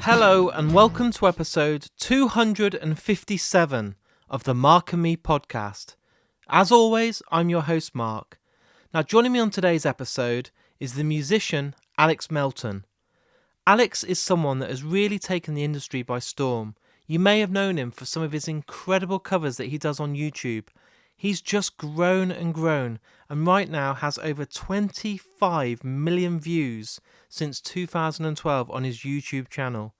Hello and welcome to episode 257 of the Mark and Me podcast. As always, I'm your host Mark. Now joining me on today's episode is the musician Alex Melton. Alex is someone that has really taken the industry by storm. You may have known him for some of his incredible covers that he does on YouTube. He's just grown and grown and right now has over 25 million views since 2012 on his YouTube channel.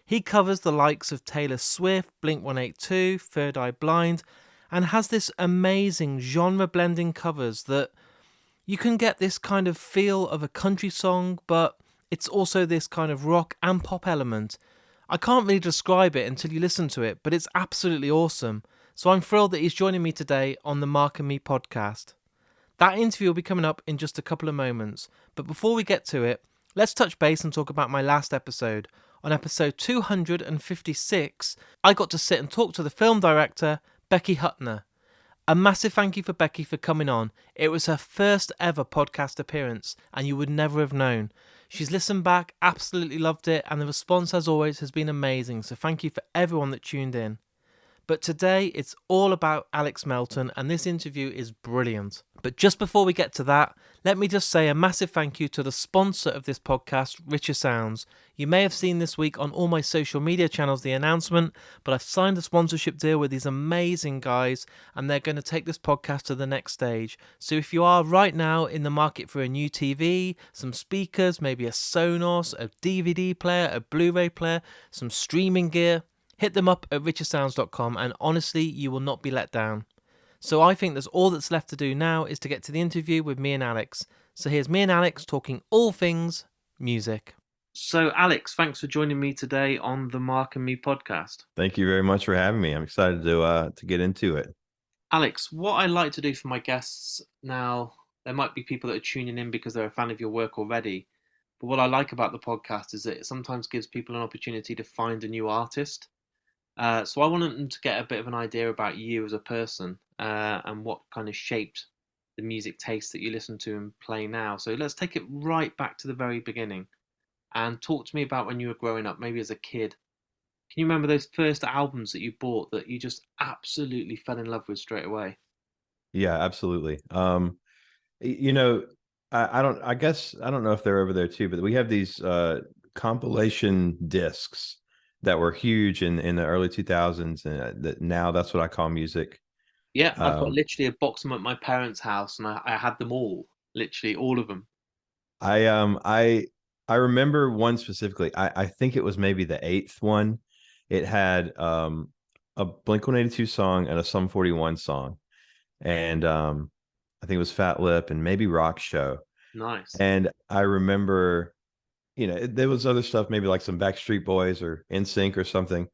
He covers the likes of Taylor Swift, Blink-182, Third Eye Blind, and has this amazing genre-blending covers that you can get this kind of feel of a country song, but it's also this kind of rock and pop element. I can't really describe it until you listen to it, but it's absolutely awesome. So I'm thrilled that he's joining me today on the Mark and Me podcast. That interview will be coming up in just a couple of moments, but before we get to it, let's touch base and talk about my last episode. On episode 256, I got to sit and talk to the film director, Becky Hutner. A massive thank you for Becky for coming on. It was her first ever podcast appearance, and you would never have known. She's listened back, absolutely loved it, and the response, as always, has been amazing, so thank you for everyone that tuned in. But today, it's all about Alex Melton, and this interview is brilliant. But just before we get to that, let me just say a massive thank you to the sponsor of this podcast, Richer Sounds. You may have seen this week on all my social media channels the announcement, but I've signed a sponsorship deal with these amazing guys, and they're going to take this podcast to the next stage. So if you are right now in the market for a new TV, some speakers, maybe a Sonos, a DVD player, a Blu-ray player, some streaming gear, hit them up at richersounds.com, and honestly, you will not be let down. So I think that's all that's left to do now is to get to the interview with me and Alex. So here's me and Alex talking all things music. So Alex, thanks for joining me today on the Mark and Me podcast. Thank you very much for having me. I'm excited to get into it. Alex, what I like to do for my guests now, there might be people that are tuning in because they're a fan of your work already. But what I like about the podcast is that it sometimes gives people an opportunity to find a new artist. So I wanted them to get a bit of an idea about you as a person and what kind of shaped the music taste that you listen to and play now. So let's take it right back to the very beginning and talk to me about when you were growing up, maybe as a kid. Can you remember those first albums that you bought that you just absolutely fell in love with straight away? Yeah, absolutely. You know, I guess I don't know if they're over there too, but we have these compilation discs that were huge in the early 2000s, and now that's what I call music. Yeah, I've got literally a box of them at my parents' house, and I had them all, literally all of them. I remember one specifically. I think it was maybe the eighth one. It had a Blink-182 song and a Sum 41 song, and I think it was Fat Lip and maybe Rock Show. Nice. And I remember, there was other stuff, maybe like some Backstreet Boys or NSYNC or something.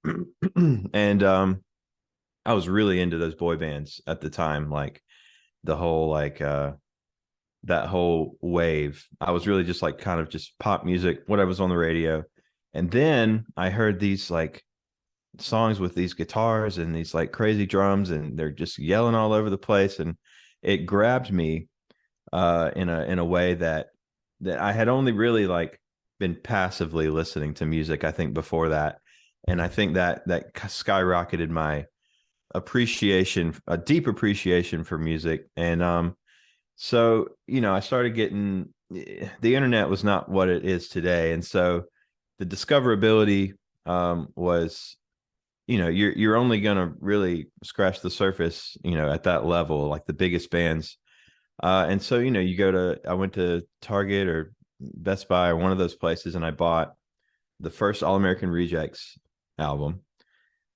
And I was really into those boy bands at the time, like the whole that whole wave. I was really just like kind of just pop music, whatever was on the radio. And then I heard these like songs with these guitars and these like crazy drums, and they're just yelling all over the place, and it grabbed me in a way that I had only really like been passively listening to music, I think, before that. And I think that skyrocketed my appreciation, a deep appreciation for music. And so I started getting, the internet was not what it is today, and so the discoverability was, you're only gonna really scratch the surface, at that level, like the biggest bands. And so I went to Target or Best Buy or one of those places, and I bought the first All American Rejects album.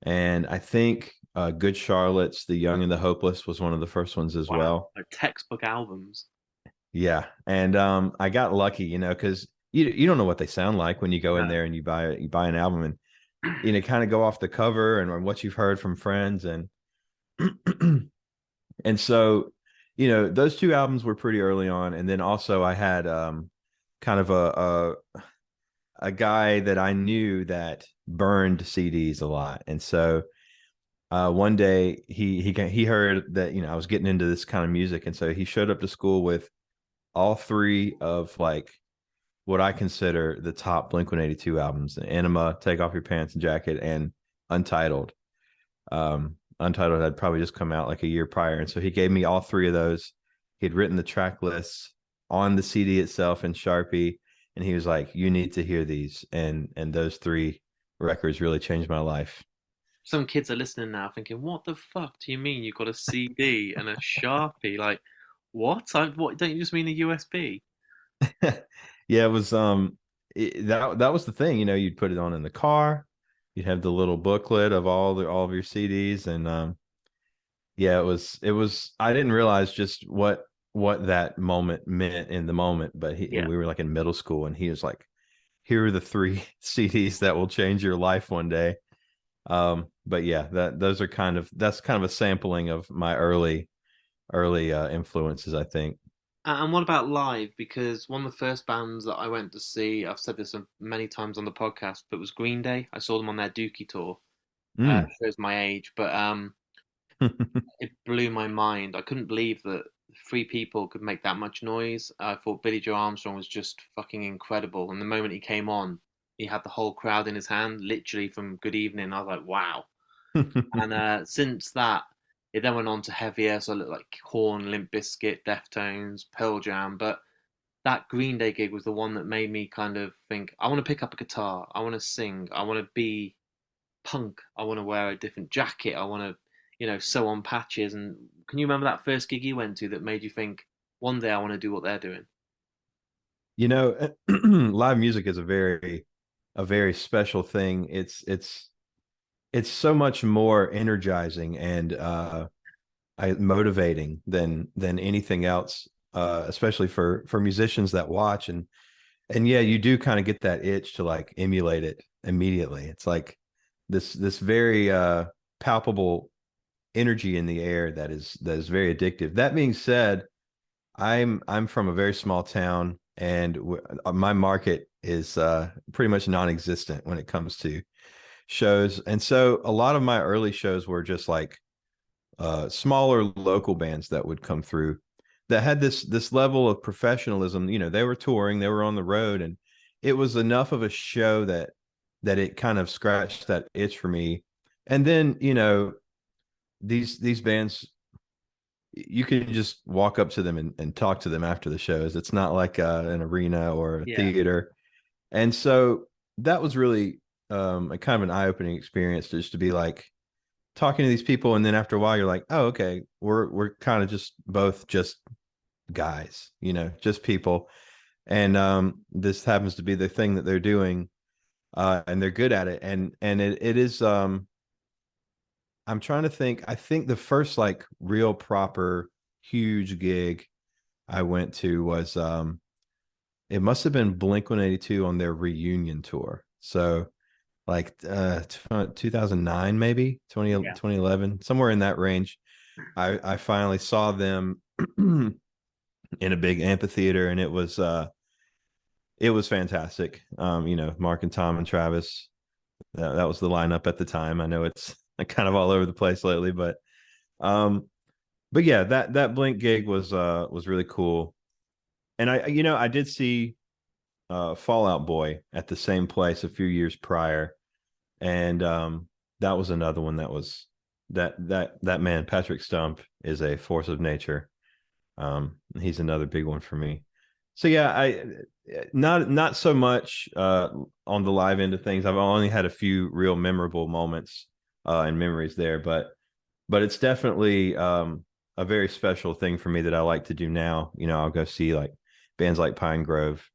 And I think Good Charlotte's The Young and the Hopeless was one of the first ones as well. Like textbook albums. Yeah. And I got lucky, because you don't know what they sound like when you go in there and you buy an album, and kind of go off the cover and what you've heard from friends. And and so those two albums were pretty early on. And then also I had kind of a guy that I knew that burned CDs a lot. And so one day he heard that, I was getting into this kind of music. And so he showed up to school with all three of like what I consider the top Blink 182 albums: Enema, Take Off Your Pants and Jacket, and Untitled. Untitled had probably just come out like a year prior. And so he gave me all three of those. He had written the track lists on the CD itself in Sharpie. And he was like, you need to hear these. And those three records really changed my life. Some kids are listening now thinking, what the fuck do you mean you've got a CD and a Sharpie? Like, what? What don't you just mean a USB? Yeah, it was that was the thing, you'd put it on in the car. You'd have the little booklet of all of your CDs. And yeah, it was I didn't realize just what that moment meant in the moment, but Yeah. we were like in middle school, and he was like, here are the three CDs that will change your life one day. But yeah, that's kind of a sampling of my early influences, I think. And what about live? Because one of the first bands that I went to see, I've said this many times on the podcast, but was Green Day. I saw them on their Dookie tour. Mm. Shows my age, but it blew my mind. I couldn't believe that three people could make that much noise. I thought Billy Joe Armstrong was just fucking incredible. And the moment he came on, he had the whole crowd in his hand, literally from Good Evening. I was like, wow. And since that, it then went on to heavier, so I looked like Horn, Limp Bizkit, Deftones, Pearl Jam. But that Green Day gig was the one that made me kind of think, I want to pick up a guitar, I want to sing, I want to be punk, I want to wear a different jacket, I want to, sew on patches. And can you remember that first gig you went to that made you think, one day I want to do what they're doing? Live music is a very special thing. It's so much more energizing and motivating than anything else, especially for musicians that watch. And yeah, you do kind of get that itch to like emulate it immediately. It's like this very palpable energy in the air that is very addictive. That being said, I'm from a very small town, and my market is pretty much non-existent when it comes to shows. And so a lot of my early shows were just like smaller local bands that would come through that had this level of professionalism. They were touring, they were on the road, and it was enough of a show that it kind of scratched that itch for me. And then these bands, you can just walk up to them and talk to them after the shows. It's not like an arena or a Yeah. theater. And so that was really a kind of an eye-opening experience, just to be like talking to these people. And then after a while you're like, oh, okay, we're kind of just both just guys, just people. And this happens to be the thing that they're doing, and they're good at it. And it is I'm trying to think. I think the first like real proper huge gig I went to was it must have been Blink 182 on their reunion tour. So like 2009, maybe 2011, somewhere in that range. I finally saw them in a big amphitheater, and it was fantastic. Mark and Tom and Travis, that was the lineup at the time. I know it's kind of all over the place lately, um but yeah, that Blink gig was really cool. And I did see Fallout Boy at the same place a few years prior. And that was another one that man, Patrick Stump, is a force of nature. He's another big one for me. So yeah, I not so much on the live end of things. I've only had a few real memorable moments and memories there, but it's definitely a very special thing for me that I like to do now. I'll go see like bands like Pine Grove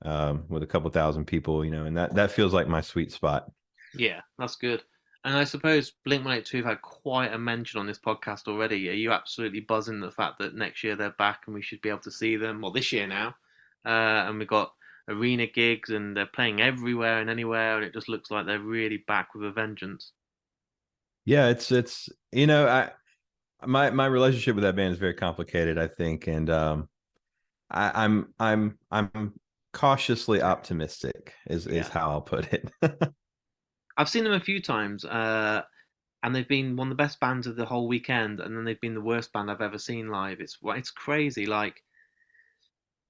with a couple thousand people, and that feels like my sweet spot. Yeah, that's good. And I suppose Blink 182 have had quite a mention on this podcast already. Are you absolutely buzzing the fact that next year they're back and we should be able to see them? Well, this year now. And we've got arena gigs and they're playing everywhere and anywhere, and it just looks like they're really back with a vengeance. Yeah, it's I my relationship with that band is very complicated, I think, and I'm cautiously optimistic is Yeah. how I'll put it. I've seen them a few times, and they've been one of the best bands of the whole weekend, and then they've been the worst band I've ever seen live. It's crazy. Like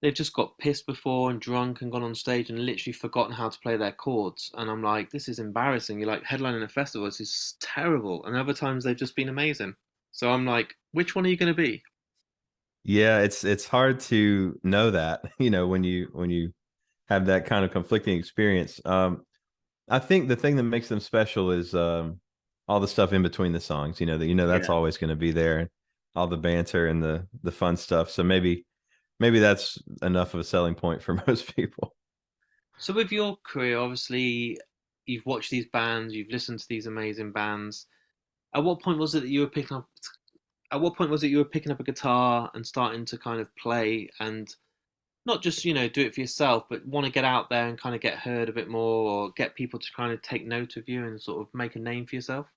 they've just got pissed before and drunk and gone on stage and literally forgotten how to play their chords. And I'm like, this is embarrassing. You're like headlining a festival. This is terrible. And other times they've just been amazing. So I'm like, which one are you going to be? Yeah, it's hard to know that, when you have that kind of conflicting experience. I think the thing that makes them special is all the stuff in between the songs. That's Yeah. always going to be there, all the banter and the fun stuff. So maybe that's enough of a selling point for most people. So with your career, obviously, you've watched these bands, you've listened to these amazing bands. At what point was it that you were picking up? At what point was it you were picking up a guitar and starting to kind of play and not just do it for yourself, but want to get out there and kind of get heard a bit more, or get people to kind of take note of you and sort of make a name for yourself?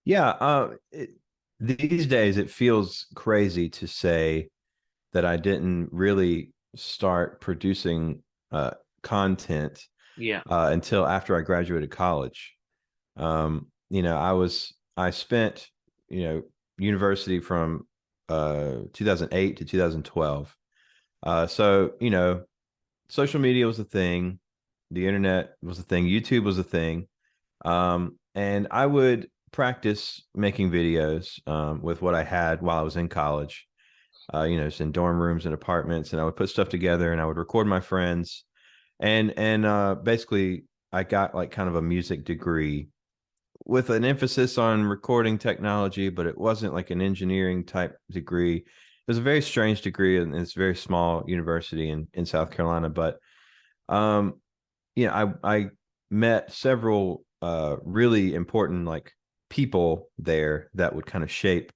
Yeah, these days it feels crazy to say that I didn't really start producing uh, content Yeah. until after I graduated college. I spent, you know, university from 2008 to 2012. So, social media was a thing, the internet was a thing, YouTube was a thing. And I would practice making videos with what I had while I was in college, just in dorm rooms and apartments. And I would put stuff together and I would record my friends. And basically, I got like kind of a music degree with an emphasis on recording technology, but it wasn't like an engineering type degree. It was a very strange degree, and it's a very small university in South Carolina. But um, I met several really important like people there that would kind of shape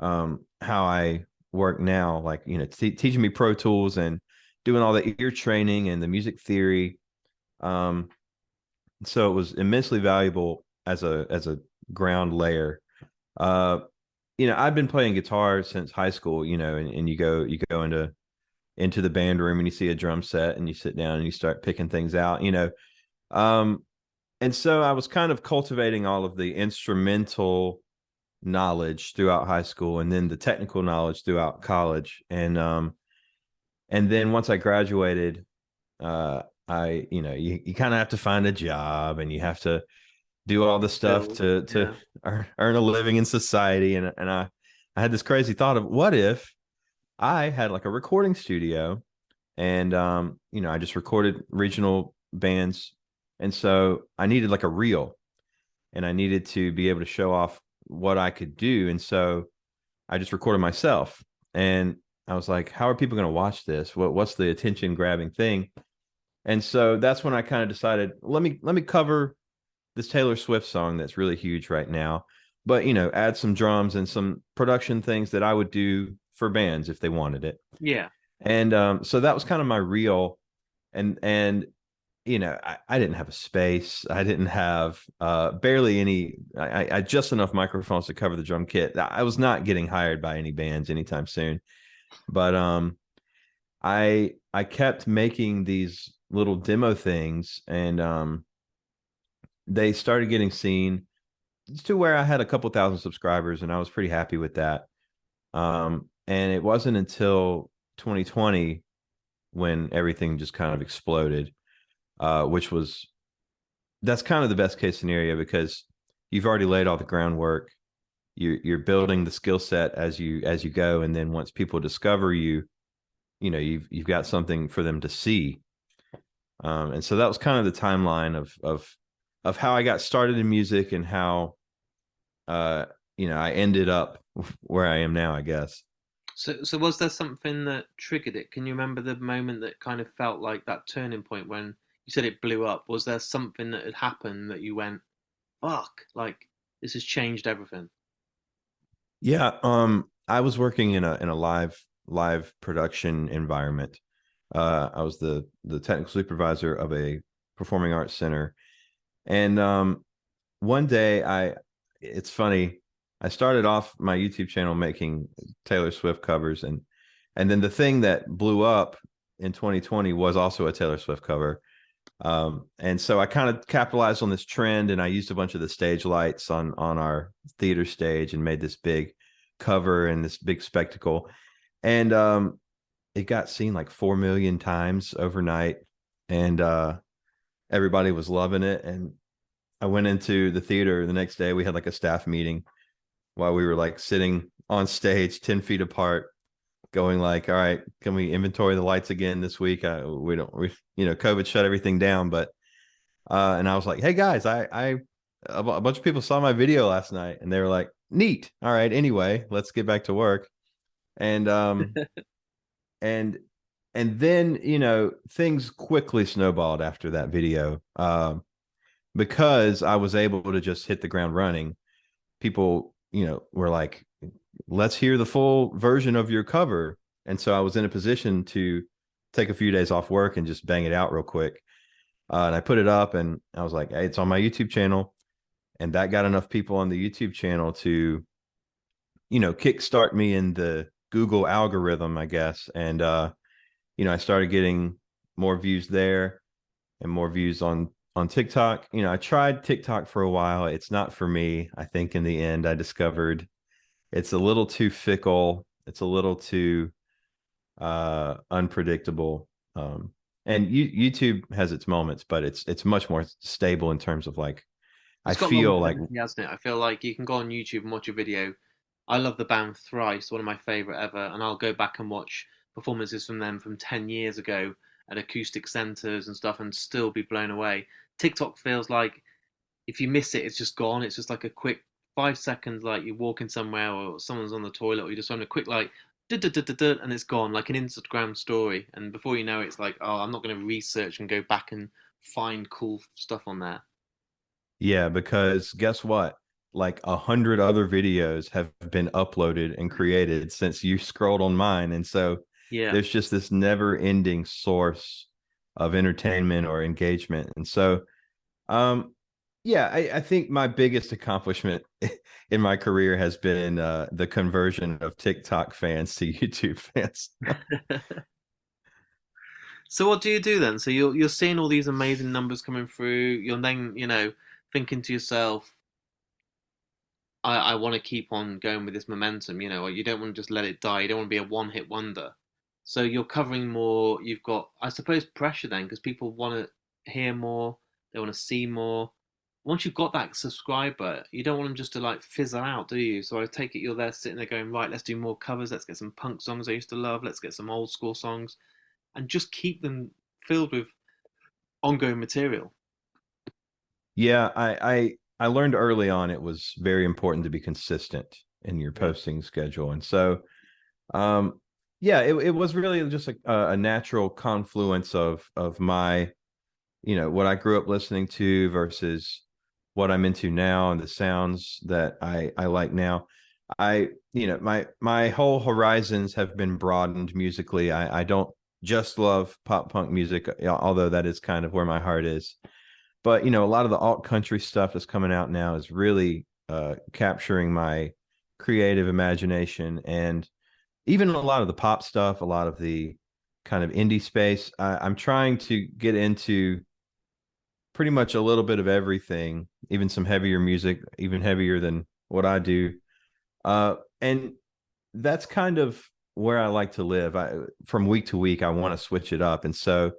how I work now, like teaching me Pro Tools and doing all the ear training and the music theory. Um, so it was immensely valuable as a ground layer. Uh, I've been playing guitar since high school, and you go into the band room and you see a drum set and you sit down and you start picking things out. Um, and so I was kind of cultivating all of the instrumental knowledge throughout high school and then the technical knowledge throughout college. And then once I graduated, you kind of have to find a job and you have to do all the stuff Bills. to Yeah. earn a living in society. And I had this crazy thought of what if I had like a recording studio and I just recorded regional bands. And so I needed like a reel and I needed to be able to show off what I could do. And so I just recorded myself. And I was like, how are people going to watch this? What's the attention grabbing thing? And so that's when I kind of decided, let me cover this Taylor Swift song that's really huge right now, but add some drums and some production things that I would do for bands if they wanted it. Yeah. And so that was kind of my reel. And I didn't have a space. I didn't have barely any. I just enough microphones to cover the drum kit. I was not getting hired by any bands anytime soon. But I kept making these little demo things, and they started getting seen to where I had a couple thousand subscribers, and I was pretty happy with that. And it wasn't until 2020 when everything just kind of exploded, which was that's kind of the best case scenario because you've already laid all the groundwork. You're building the skill set as you go, and then once people discover you, you've got something for them to see. And so that was kind of the timeline of how I got started in music and how uh I ended up where I am now, I guess. So was there something that triggered it? Can you remember the moment that kind of felt like that turning point when you said it blew up? Was there something that had happened that you went, fuck, like this has changed everything? Yeah, I was working in a live production environment. I was the technical supervisor of a performing arts center, and one day it's funny, I started off my YouTube channel making Taylor Swift covers, and then the thing that blew up in 2020 was also a Taylor Swift cover. And so I kind of capitalized on this trend, and I used a bunch of the stage lights on our theater stage and made this big cover and this big spectacle. And it got seen like 4 million times overnight, and everybody was loving it. And I went into the theater the next day. We had like a staff meeting while we were like sitting on stage 10 feet apart, going like, all right, can we inventory the lights again this week? We don't, COVID shut everything down, but and I was like, hey guys, a bunch of people saw my video last night, and they were like, neat. All right, anyway, let's get back to work. And and then things quickly snowballed after that video, because I was able to just hit the ground running. People were like, let's hear the full version of your cover. And so I was in a position to take a few days off work and just bang it out real quick. And I put it up, and I was like, hey, it's on my YouTube channel. And that got enough people on the YouTube channel to kickstart me in the Google algorithm, I guess. And I started getting more views there and more views on TikTok. I tried TikTok for a while. It's not for me. I think in the end I discovered it's a little too fickle. It's a little too unpredictable. And YouTube has its moments, but it's much more stable in terms of like, I It's got feel like, longevity, hasn't it? I feel like you can go on YouTube and watch a video. I love the band Thrice, one of my favorite ever, and I'll go back and watch performances from them from 10 years ago at acoustic centers and stuff and still be blown away. TikTok feels like if you miss it, it's just gone. It's just like a quick 5 seconds, like you're walking somewhere or someone's on the toilet or you just want a quick like and it's gone like an Instagram story. And before you know it, it's like, oh, I'm not going to research and go back and find cool stuff on there. yeah, because guess what? Like 100 other videos have been uploaded and created since you scrolled on mine. And so Yeah. there's just this never ending source of entertainment or engagement. And so, yeah, I think my biggest accomplishment in my career has been the conversion of TikTok fans to YouTube fans. So what do you do then? So you're seeing all these amazing numbers coming through. You're then, thinking to yourself, I want to keep on going with this momentum. You don't want to just let it die. You don't want to be a one-hit wonder. So you're covering more. You've got, I suppose, pressure then because people want to hear more. They want to see more. Once you've got that subscriber, you don't want them just to like fizzle out, do you? So I take it you're there sitting there going, right, let's do more covers. Let's get some punk songs I used to love. Let's get some old school songs, and just keep them filled with ongoing material. Yeah, I learned early on it was very important to be consistent in your Yeah. posting schedule. And so, yeah, it was really just a natural confluence of my, what I grew up listening to versus what I'm into now and the sounds that I like now. My whole horizons have been broadened musically. I don't just love pop punk music, although that is kind of where my heart is. But a lot of the alt country stuff that's coming out now is really capturing my creative imagination, and even a lot of the pop stuff, a lot of the kind of indie space. I'm trying to get into pretty much a little bit of everything, even some heavier music, even heavier than what I do. And that's kind of where I like to live. From week to week, I want to switch it up. And so,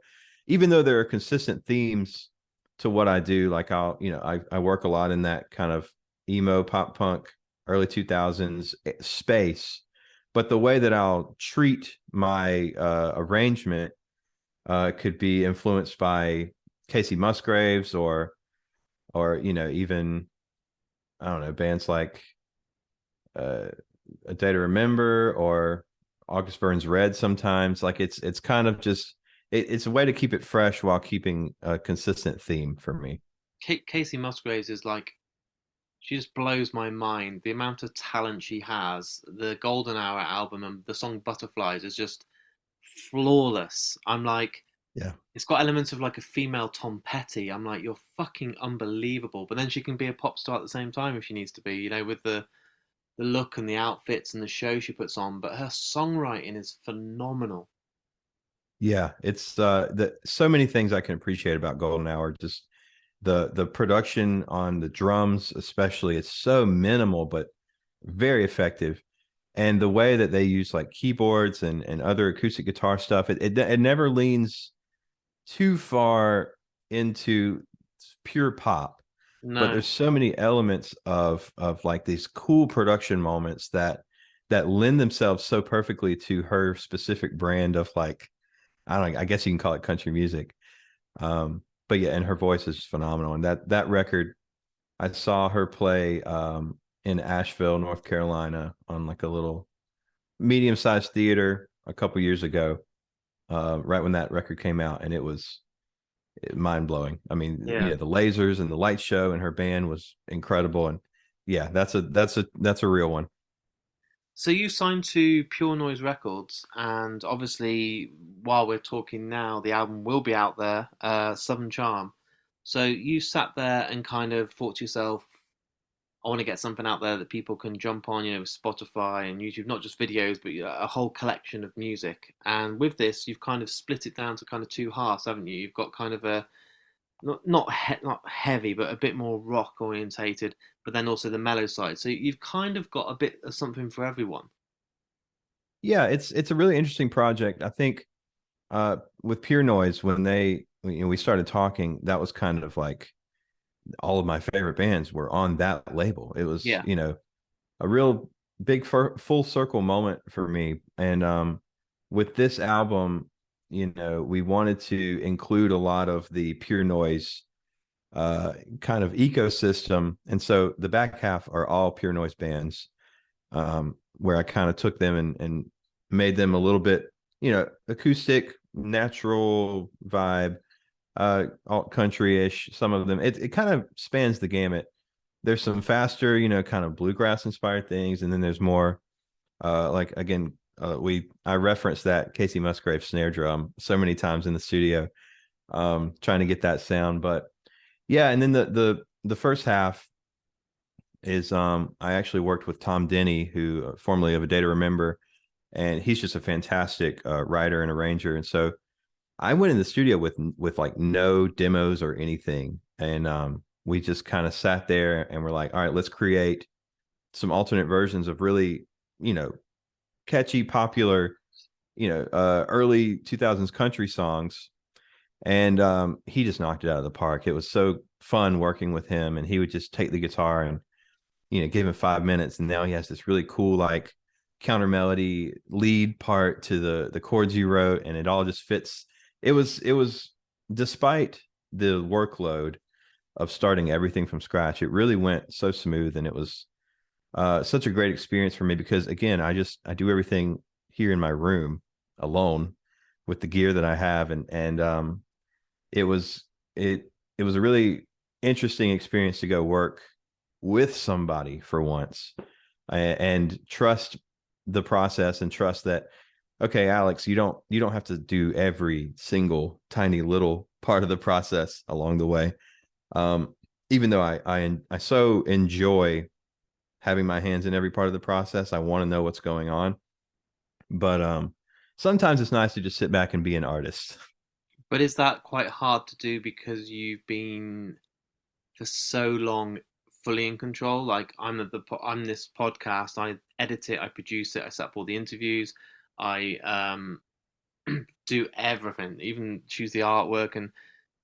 even though there are consistent themes to what I do, like I work a lot in that kind of emo pop punk, early 2000s space. But the way that I'll treat my arrangement could be influenced by Casey Musgraves or even I don't know, bands like uh, A Day to Remember or August Burns Red. Sometimes like it's kind of just it's a way to keep it fresh while keeping a consistent theme for me. Casey Musgraves is like, she just blows my mind. The amount of talent she has. The Golden Hour album and the song Butterflies is just flawless. I'm like, Yeah. it's got elements of like a female Tom Petty. I'm like, you're fucking unbelievable. But then she can be a pop star at the same time if she needs to be, with the look and the outfits and the show she puts on. But her songwriting is phenomenal. Yeah, it's so many things I can appreciate about Golden Hour. Just the production on the drums, especially, it's so minimal but very effective. And the way that they use like keyboards and other acoustic guitar stuff, it never leans too far into pure pop, but No. there's so many elements of like these cool production moments that lend themselves so perfectly to her specific brand of like, I don't know, I guess you can call it country music. But yeah, and her voice is phenomenal. And that record, I saw her play in Asheville, North Carolina, on like a little medium-sized theater a couple years ago, right when that record came out, and it was mind blowing. I mean, Yeah. the lasers and the light show and her band was incredible. And yeah, that's a real one. So you signed to Pure Noise Records, and obviously, while we're talking now, the album will be out there, Southern Charm. So you sat there and kind of thought to yourself, I want to get something out there that people can jump on, Spotify and YouTube, not just videos, but a whole collection of music. And with this, you've kind of split it down to kind of two halves, haven't you? You've got kind of a not heavy, but a bit more rock orientated, but then also the mellow side. So you've kind of got a bit of something for everyone. Yeah, it's a really interesting project. I think with Pure Noise, when we started talking, that was kind of like all of my favorite bands were on that label. It was, Yeah. a real big full circle moment for me. And with this album, we wanted to include a lot of the Pure Noise kind of ecosystem. And so the back half are all Pure Noise bands, where I kind of took them and made them a little bit, acoustic, natural vibe, alt country-ish. Some of them, it kind of spans the gamut. There's some faster, kind of bluegrass inspired things, and then there's more like, again, I referenced that Casey Musgrave snare drum so many times in the studio, trying to get that sound. But yeah, and then the first half is, I actually worked with Tom Denny, who formerly of A Day to Remember, and he's just a fantastic writer and arranger. And so I went in the studio with like no demos or anything, and we just kind of sat there and we're like, all right, let's create some alternate versions of really, catchy, popular, early 2000s country songs. And he just knocked it out of the park. It was so fun working with him, and he would just take the guitar and, give him 5 minutes, and now he has this really cool like counter melody lead part to the chords you wrote, and it all just fits. It was despite the workload of starting everything from scratch, it really went so smooth, and it was such a great experience for me, because again, I do everything here in my room alone with the gear that I have, and it was it was a really interesting experience to go work with somebody for once, and trust the process, and trust that, okay, Alex, you don't have to do every single tiny little part of the process along the way. Even though I so enjoy having my hands in every part of the process, I want to know what's going on. But sometimes it's nice to just sit back and be an artist. But is that quite hard to do because you've been for so long fully in control? Like I'm this podcast, I edit it, I produce it, I set up all the interviews, I do everything, even choose the artwork. And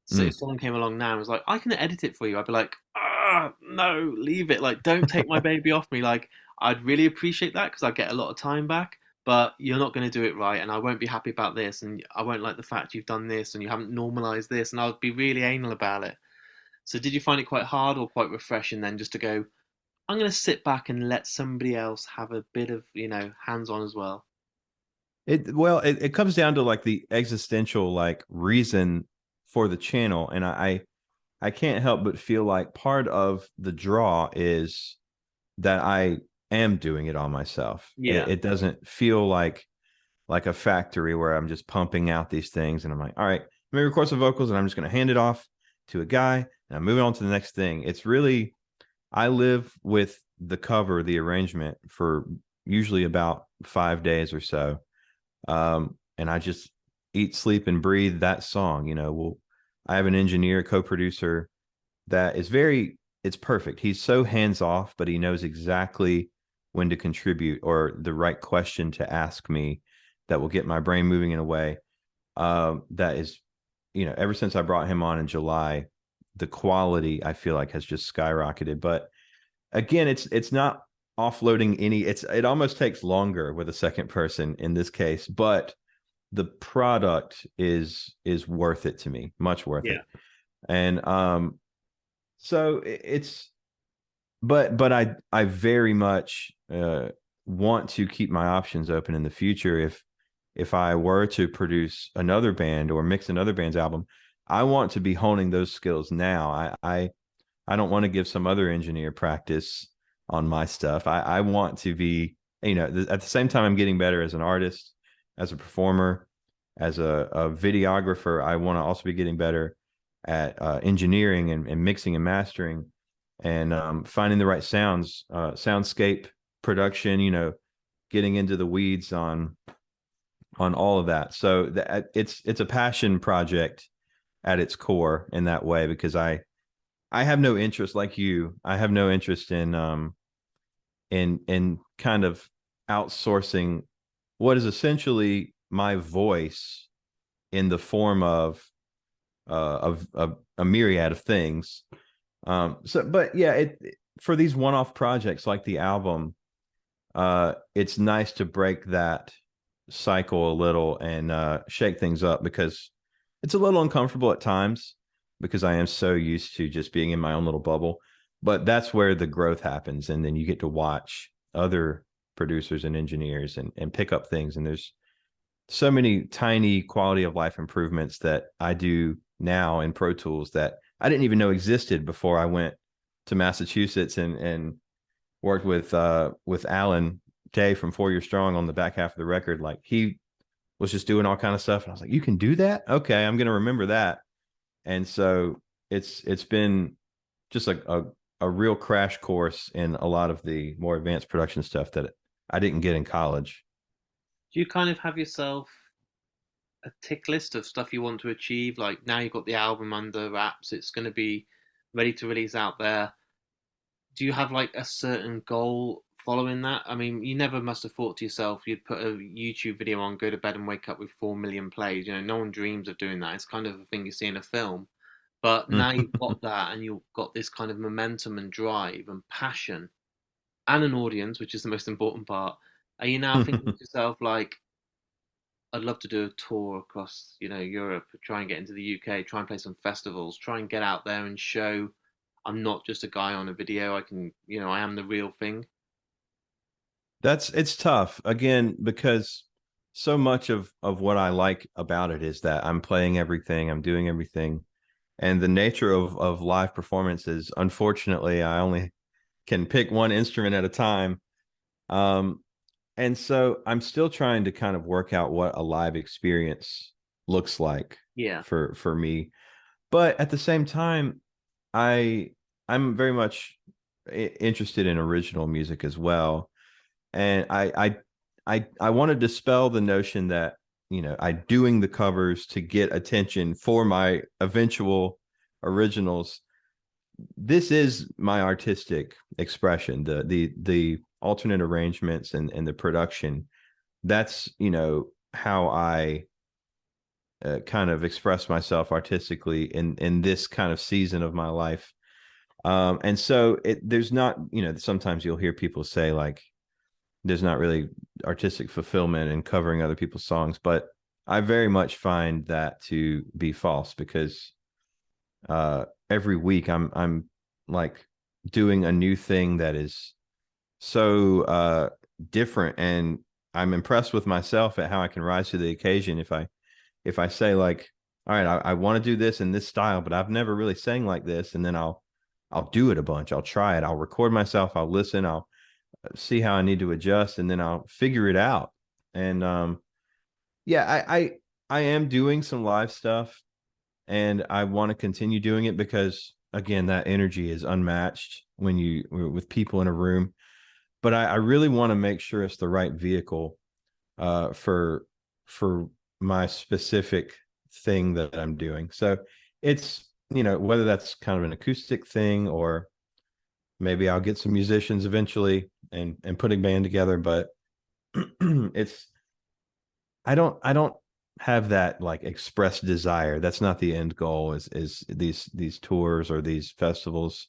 so if Mm. someone came along now and was like, I can edit it for you, I'd be like, no, leave it. Like, don't take my baby off me. Like, I'd really appreciate that because I get a lot of time back, but you're not going to do it right. And I won't be happy about this. And I won't like the fact you've done this and you haven't normalized this. And I'll be really anal about it. So, did you find it quite hard or quite refreshing then just to go, I'm going to sit back and let somebody else have a bit of, hands on as well? It comes down to like the existential like reason for the channel, and I can't help but feel like part of the draw is that I am doing it all myself. It, Yeah. it doesn't feel like a factory where I'm just pumping out these things and I'm like, all right, let me record some vocals and I'm just going to hand it off to a guy and I'm moving on to the next thing. It's really, I live with the cover, the arrangement for usually about 5 days or so. And I just eat, sleep, and breathe that song. I have an engineer, co-producer that is it's perfect. He's so hands off, but he knows exactly when to contribute, or the right question to ask me that will get my brain moving in a way that is, ever since I brought him on in July, the quality I feel like has just skyrocketed. But again, it's not offloading any. It almost takes longer with a second person in this case, but the product is worth it to me, much worth it. Yeah. And so it's but I very much want to keep my options open in the future. If I were to produce another band or mix another band's album, I want to be honing those skills now. I don't want to give some other engineer practice on my stuff. I want to be, at the same time I'm getting better as an artist, as a performer, as a videographer. I want to also be getting better at engineering and mixing and mastering, and finding the right sounds, soundscape production, getting into the weeds on all of that. So it's a passion project at its core in that way, because I have no interest, like you. I have no interest in kind of outsourcing what is essentially my voice in the form of a myriad of things. But yeah, for these one-off projects like the album, it's nice to break that cycle a little and shake things up, because it's a little uncomfortable at times, because I am so used to just being in my own little bubble. But that's where the growth happens, and then you get to watch other producers and engineers and pick up things. And there's so many tiny quality of life improvements that I do now in Pro Tools that I didn't even know existed before I went to Massachusetts and worked with Alan Day from 4 Year Strong on the back half of the record. Like, he was just doing all kind of stuff, and I was like, you can do that? Okay, I'm gonna remember that. And so it's been just a real crash course in a lot of the more advanced production stuff that I didn't get in college. Do you kind of have yourself a tick list of stuff you want to achieve? Like, now you've got the album under wraps, it's going to be ready to release out there. Do you have like a certain goal following that? I mean, you never must have thought to yourself you'd put a YouTube video on, go to bed and wake up with 4 million plays. You know, no one dreams of doing that. It's kind of a thing you see in a film. But now you've got that, and you've got this kind of momentum and drive and passion and an audience, which is the most important part. Are you now thinking to yourself like, I'd love to do a tour across, Europe, try and get into the UK, try and play some festivals, try and get out there and show I'm not just a guy on a video. I can, I am the real thing. It's tough again, because so much of what I like about it is that I'm playing everything, I'm doing everything. And the nature of live performances, unfortunately, I only can pick one instrument at a time. And so I'm still trying to kind of work out what a live experience looks like Yeah. for me. But at the same time, I'm very much interested in original music as well. And I want to dispel the notion that, I doing the covers to get attention for my eventual originals. This is my artistic expression, the alternate arrangements and the production. That's, how I kind of express myself artistically in this kind of season of my life. And so there's not, sometimes you'll hear people say like, there's not really artistic fulfillment in covering other people's songs, but I very much find that to be false, because every week I'm like doing a new thing that is so different, and I'm impressed with myself at how I can rise to the occasion. If I say like, all right, I want to do this in this style, but I've never really sang like this, and then I'll do it a bunch. I'll try it. I'll record myself. I'll listen. I'll see how I need to adjust, and then I'll figure it out. And yeah, I am doing some live stuff, and I want to continue doing it, because again, that energy is unmatched when you with people in a room. But I really want to make sure it's the right vehicle for my specific thing that I'm doing. So it's, whether that's kind of an acoustic thing, or maybe I'll get some musicians eventually and putting band together, but it's I don't have that like expressed desire. That's not the end goal is these tours or these festivals.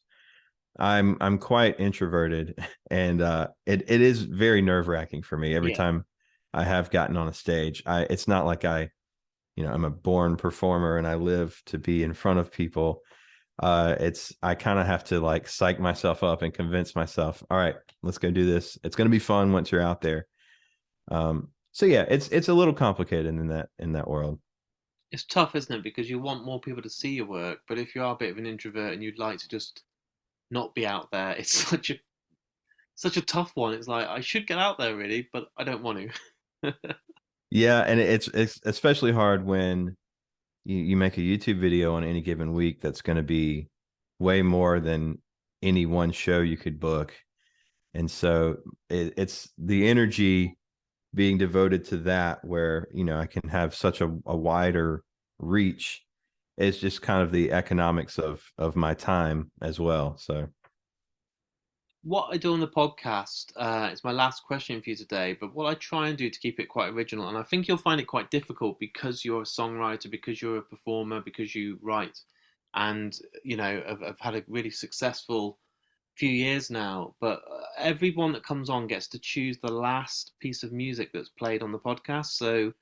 I'm quite introverted and it is very nerve-wracking for me every Yeah. time I have gotten on a stage. I It's not like I'm a born performer and I live to be in front of people. It's I kind of have to like psych myself up and convince myself, all right, let's go do this. It's going to be fun once you're out there. So yeah, it's a little complicated in that world. It's tough, isn't it? Because you want more people to see your work, but if you are a bit of an introvert and you'd like to just not be out there, it's such a tough one. It's like I should get out there really, but I don't want to. Yeah, and it's especially hard when you make a YouTube video on any given week that's going to be way more than any one show you could book. And so it's the energy being devoted to that where, I can have such a wider reach is just kind of the economics of my time as well. So What I do on the podcast, it's my last question for you today, but what I try and do to keep it quite original, and I think you'll find it quite difficult because you're a songwriter, because you're a performer, because you write, and have had a really successful few years now. But everyone that comes on gets to choose the last piece of music that's played on the podcast. So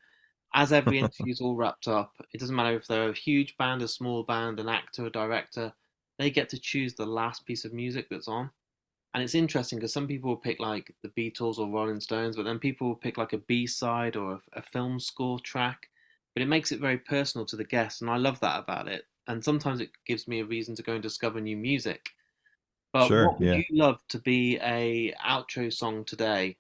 as every interview's all wrapped up, it doesn't matter if they're a huge band, a small band, an actor, a director, they get to choose the last piece of music that's on. And it's interesting because some people will pick like the Beatles or Rolling Stones, but then people will pick like a B side or a film score track. But it makes it very personal to the guest, and I love that about it. And sometimes it gives me a reason to go and discover new music. But sure, what would yeah. you love to be a outro song today?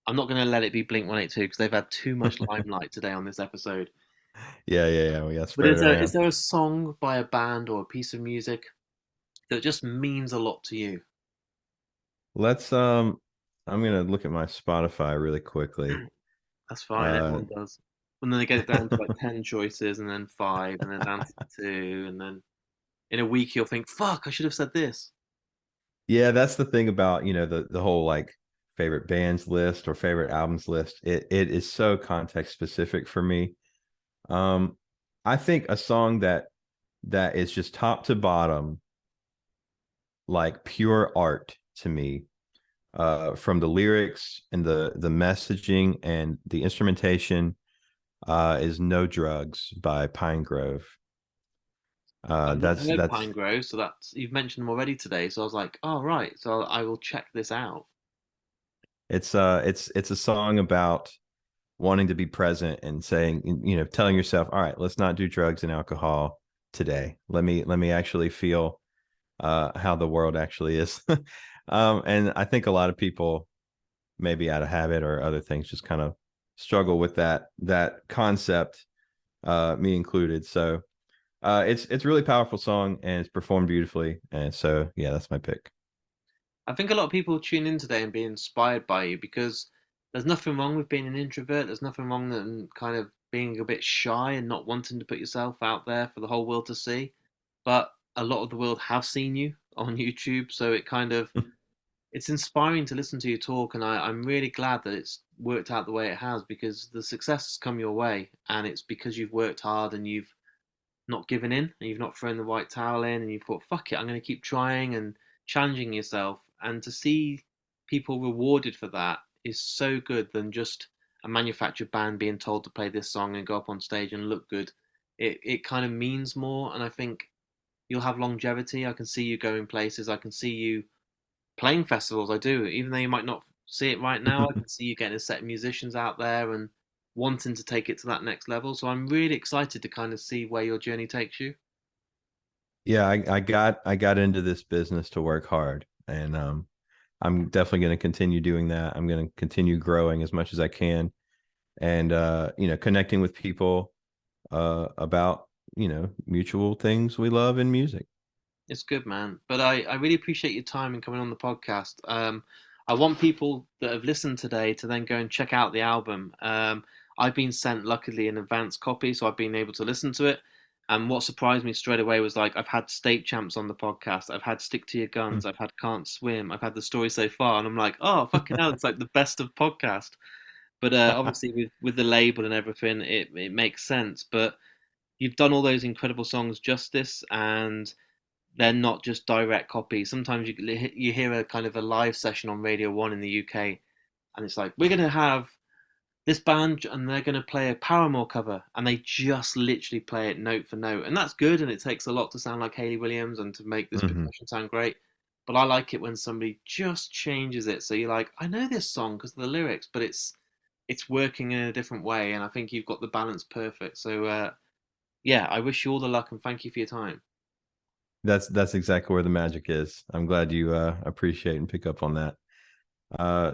I'm not going to let it be Blink 182 because they've had too much limelight today on this episode. Yeah. We got But spread is it there is around. there a song by a band or a piece of music that just means a lot to you? Let's I'm gonna look at my Spotify really quickly. That's fine. Uh Everyone does. And then they get it down to like 10 choices, and then five, and then down to two, and then in a week you'll think, "Fuck, I should have said this." yeah, that's the thing about, the whole like favorite bands list or favorite albums list. It is so context specific for me. Um I think a song that is just top to bottom like pure art to me, from the lyrics and the messaging and the instrumentation, is No Drugs by Pine Grove. I've not That's heard that's Pine Grove, so that's you've mentioned them already today. So I was like, "Oh right, so I will check this out." it's a song about wanting to be present and saying, telling yourself, all right, let's not do drugs and alcohol today. Let me actually feel how the world actually is. And I think a lot of people, maybe out of habit or other things, just kind of struggle with that concept, me included. So it's a really powerful song and it's performed beautifully. And so yeah, that's my pick. I think a lot of people tune in today and be inspired by you because there's nothing wrong with being an introvert. There's nothing wrong with kind of being a bit shy and not wanting to put yourself out there for the whole world to see. But a lot of the world have seen you on YouTube, so it's inspiring to listen to you talk, and I'm really glad that it's worked out the way it has because the success has come your way, and it's because you've worked hard and you've not given in and you've not thrown the white towel in and you thought, fuck it, I'm going to keep trying and challenging yourself. And to see people rewarded for that is so good than just a manufactured band being told to play this song and go up on stage and look good. It kind of means more. And I think you'll have longevity. I can see you going places. I can see you playing festivals. I do. Even though you might not see it right now, I can see you getting a set of musicians out there and wanting to take it to that next level. So I'm really excited to kind of see where your journey takes you. Yeah, I got into this business to work hard, and I'm definitely going to continue doing that. I'm going to continue growing as much as I can, and connecting with people about mutual things we love in music. It's good, man. But I really appreciate your time and coming on the podcast. I want people that have listened today to then go and check out the album. I've been sent, luckily, an advance copy, so I've been able to listen to it. And what surprised me straight away was like I've had state champs on the podcast, I've had Stick to Your Guns, I've had Can't Swim, I've had The Story So Far, and I'm like, oh fucking hell, it's like the best of podcast. But obviously with the label and everything, it makes sense. But you've done all those incredible songs justice, and they're not just direct copies. Sometimes you hear a kind of a live session on Radio One in the UK, and it's like we're gonna have this band and they're gonna play a Paramore cover, and they just literally play it note for note, and that's good. And it takes a lot to sound like Hayley Williams and to make this Hmm. percussion sound great. But I like it when somebody just changes it. So you're like, I know this song because of the lyrics, but it's working in a different way, and I think you've got the balance perfect. So yeah, I wish you all the luck and thank you for your time. That's exactly where the magic is. I'm glad you appreciate and pick up on that.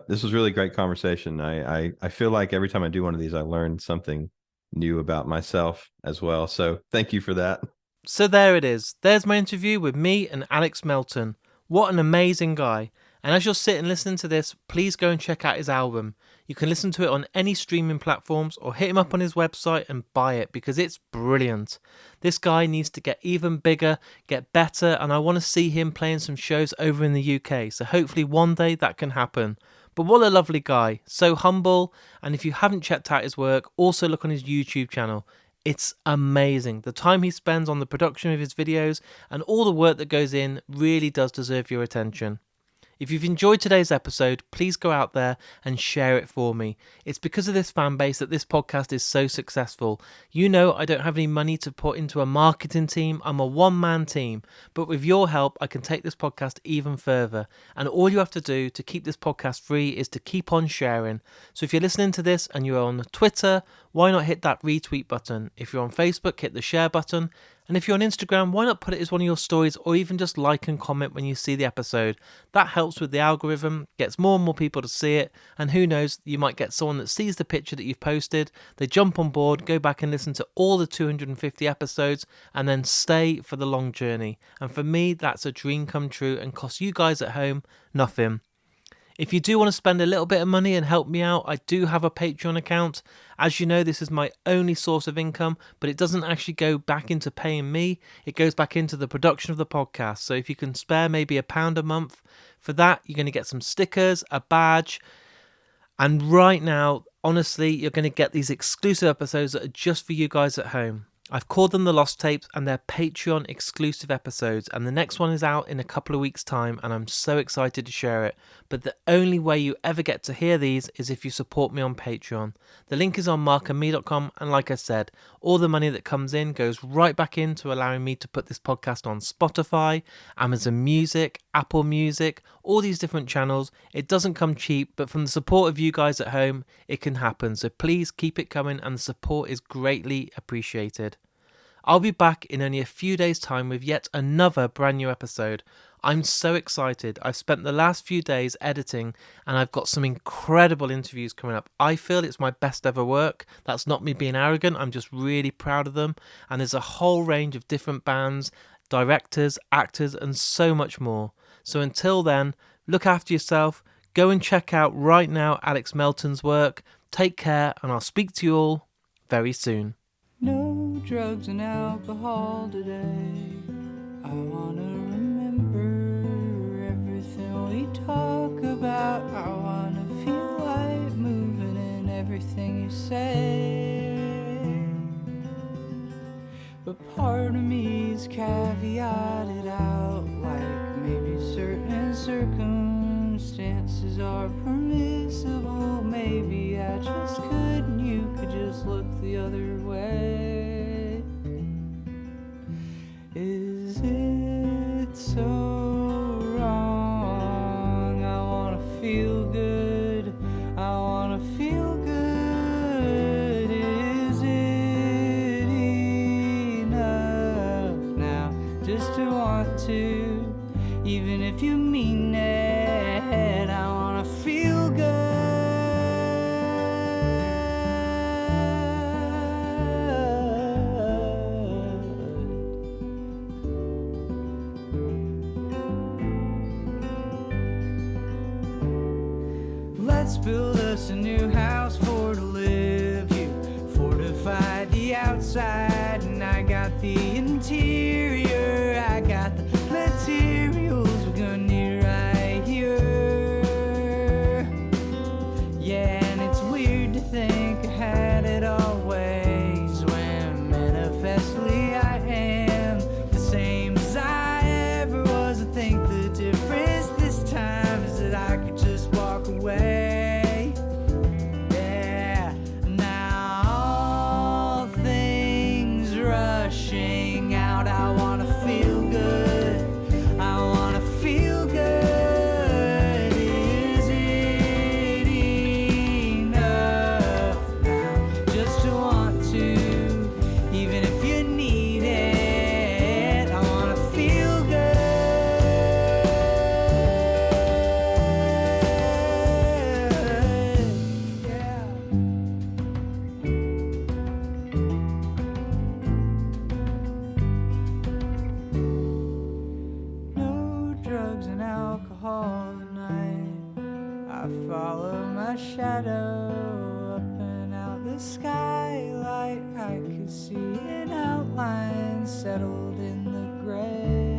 This was really great conversation. I feel like every time I do one of these, I learn something new about myself as well. So thank you for that. So there it is. There's my interview with me and Alex Melton. What an amazing guy. And as you're sitting listening to this, please go and check out his album. You can listen to it on any streaming platforms or hit him up on his website and buy it because it's brilliant. This guy needs to get even bigger, get better, and I want to see him playing some shows over in the UK. So hopefully one day that can happen. But what a lovely guy, so humble, and if you haven't checked out his work, also look on his YouTube channel. It's amazing. The time he spends on the production of his videos and all the work that goes in really does deserve your attention. If you've enjoyed today's episode, please go out there and share it for me. It's because of this fan base that this podcast is so successful. You know I don't have any money to put into a marketing team. I'm a one-man team. But with your help, I can take this podcast even further. And all you have to do to keep this podcast free is to keep on sharing. So if you're listening to this and you're on Twitter, why not hit that retweet button? If you're on Facebook, hit the share button. And if you're on Instagram, why not put it as one of your stories or even just like and comment when you see the episode? That helps with the algorithm, gets more and more people to see it, and who knows, you might get someone that sees the picture that you've posted, they jump on board, go back and listen to all the 250 episodes, and then stay for the long journey. And for me, that's a dream come true and costs you guys at home nothing. If you do want to spend a little bit of money and help me out, I do have a Patreon account. As you know, this is my only source of income, but it doesn't actually go back into paying me. It goes back into the production of the podcast. So if you can spare maybe £1 a month for that, you're going to get some stickers, a badge. And right now, honestly, you're going to get these exclusive episodes that are just for you guys at home. I've called them the Lost Tapes, and they're Patreon exclusive episodes, and the next one is out in a couple of weeks' time, and I'm so excited to share it. But the only way you ever get to hear these is if you support me on Patreon. The link is on markandme.com, and like I said, all the money that comes in goes right back into allowing me to put this podcast on Spotify, Amazon Music, Apple Music, all these different channels. It doesn't come cheap, but from the support of you guys at home, it can happen. So please keep it coming, and the support is greatly appreciated. I'll be back in only a few days' time with yet another brand new episode. I'm so excited. I've spent the last few days editing and I've got some incredible interviews coming up. I feel it's my best ever work. That's not me being arrogant. I'm just really proud of them. And there's a whole range of different bands, directors, actors, and so much more. So until then, look after yourself. Go and check out right now Alex Melton's work. Take care, and I'll speak to you all very soon. No drugs and alcohol today. I wanna remember everything we talk about. I wanna feel light moving in everything you say. But part of me's caveated out, like maybe certain circumstances are permissible. Maybe I just couldn't, you could just look the other way. Is it so wrong? I wanna feel good, I wanna feel good. Is it enough now just to want to, even if you mean it? I wanna feel good. Let's build us a new house for to live. You fortify the outside, and I got the interior. I got the materials we're gonna need right here. Yeah, and it's weird to think I had it always when manifestly I am the same as I ever was. I think the difference this time is that I could just walk away. Yeah, now all things rushing out. I wanna feel good. I wanna feel good. Is it enough now just to want to, even if you need it? I wanna feel good. Yeah. No drugs and alcohol tonight. I follow my shadow up and out the skylight. I could see an outline settled in the gray.